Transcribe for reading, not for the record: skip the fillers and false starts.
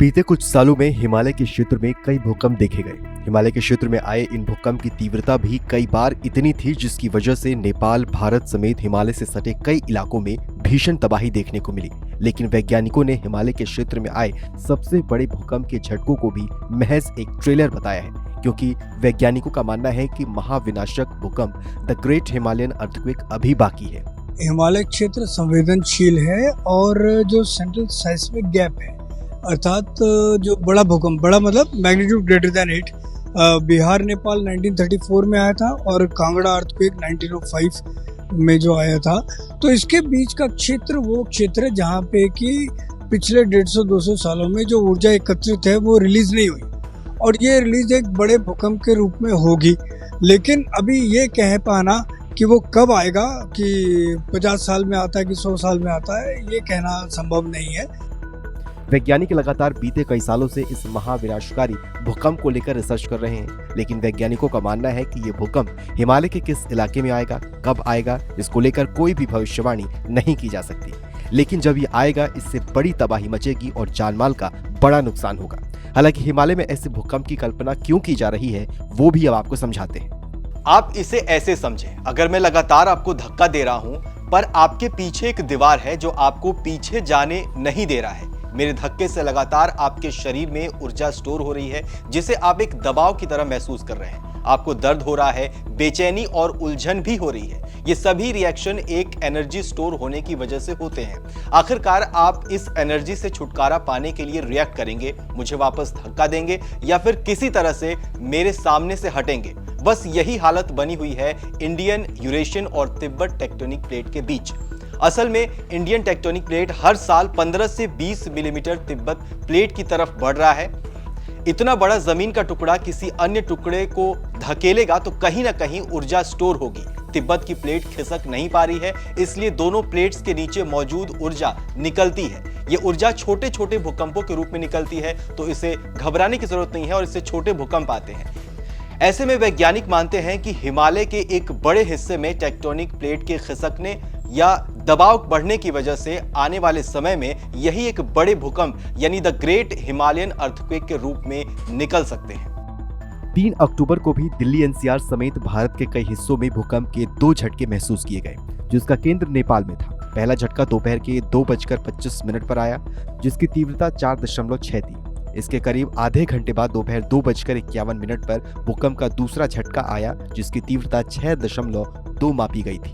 बीते कुछ सालों में हिमालय के क्षेत्र में कई भूकंप देखे गए। हिमालय के क्षेत्र में आए इन भूकंप की तीव्रता भी कई बार इतनी थी जिसकी वजह से नेपाल, भारत समेत हिमालय से सटे कई इलाकों में भीषण तबाही देखने को मिली। लेकिन वैज्ञानिकों ने हिमालय के क्षेत्र में आए सबसे बड़े भूकंप के झटकों को भी महज एक ट्रेलर बताया है, क्योंकि वैज्ञानिकों का मानना है कि महाविनाशक भूकंप द ग्रेट हिमालयन अर्थक्वेक अभी बाकी है। हिमालय क्षेत्र संवेदनशील है और जो सेंट्रल साइस्मिक गैप है, अर्थात जो बड़ा भूकंप, बड़ा मतलब magnitude greater than 8, Bihar Nepal 1934 में आया था और कांगड़ा अर्थक्वेक 1905 में जो आया था, तो इसके बीच का क्षेत्र वो क्षेत्र है जहाँ पे कि पिछले 150-200 सालों में जो ऊर्जा एकत्रित है वो रिलीज नहीं हुई और ये रिलीज एक बड़े भूकंप के रूप में होगी। लेकिन अभी ये कह पाना कि वो कब आएगा, कि 50 साल में आता है कि 100 साल में आता है, ये कहना संभव नहीं है। वैज्ञानिक लगातार बीते कई सालों से इस महाविनाशकारी भूकंप को लेकर रिसर्च कर रहे हैं, लेकिन वैज्ञानिकों का मानना है कि ये भूकंप हिमालय के किस इलाके में आएगा, कब आएगा, इसको लेकर कोई भी भविष्यवाणी नहीं की जा सकती। लेकिन जब ये आएगा, इससे बड़ी तबाही मचेगी और जानमाल का बड़ा नुकसान होगा। हालांकि हिमालय में ऐसे भूकंप की कल्पना क्यों की जा रही है, वो भी अब आपको समझाते हैं। आप इसे ऐसे समझें, अगर मैं लगातार आपको धक्का दे रहा हूं, पर आपके पीछे एक दीवार है जो आपको पीछे जाने नहीं दे रहा है। मेरे धक्के से लगातार आपके शरीर में ऊर्जा स्टोर हो रही है, जिसे आप एक दबाव की तरह महसूस कर रहे हैं। आपको दर्द हो रहा है, बेचैनी और उलझन भी हो रही है। ये सभी रिएक्शन एक एनर्जी स्टोर होने की वजह से होते हैं। आखिरकार आप इस एनर्जी से छुटकारा पाने के लिए रिएक्ट करेंगे, मुझे वापस धक्का देंगे या फिर किसी तरह से मेरे सामने से हटेंगे। बस यही हालत बनी हुई है इंडियन, यूरेशियन और तिब्बत टेक्टोनिक प्लेट के बीच। असल में इंडियन टेक्टोनिक प्लेट हर साल 15 से 20 मिलीमीटर तिब्बत प्लेट की तरफ बढ़ रहा है। इतना बड़ा जमीन का टुकड़ा किसी अन्य टुकड़े को धकेलेगा तो कहीं ना कहीं ऊर्जा स्टोर होगी। तिब्बत की प्लेट खिसक नहीं पा रही है, इसलिए दोनों प्लेट्स के नीचे मौजूद ऊर्जा निकलती है। ये ऊर्जा छोटे छोटे भूकंपों के रूप में निकलती है, तो इसे घबराने की जरूरत नहीं है और इससे छोटे भूकंप आते हैं। ऐसे में वैज्ञानिक मानते हैं कि हिमालय के एक बड़े हिस्से में टेक्टोनिक प्लेट के खिसकने या दबाव बढ़ने की वजह से आने वाले समय में यही एक बड़े भूकंप यानी द ग्रेट हिमालयन अर्थक्वेक के रूप में निकल सकते हैं। 3 अक्टूबर को भी दिल्ली एनसीआर समेत भारत के कई हिस्सों में भूकंप के 2 झटके महसूस किए गए, जिसका केंद्र नेपाल में था। पहला झटका दोपहर के 2:25 पर आया, जिसकी तीव्रता 4.6 थी। इसके करीब आधे घंटे बाद दोपहर 2:51 पर भूकंप का दूसरा झटका आया, जिसकी तीव्रता 6.2 मापी गई थी।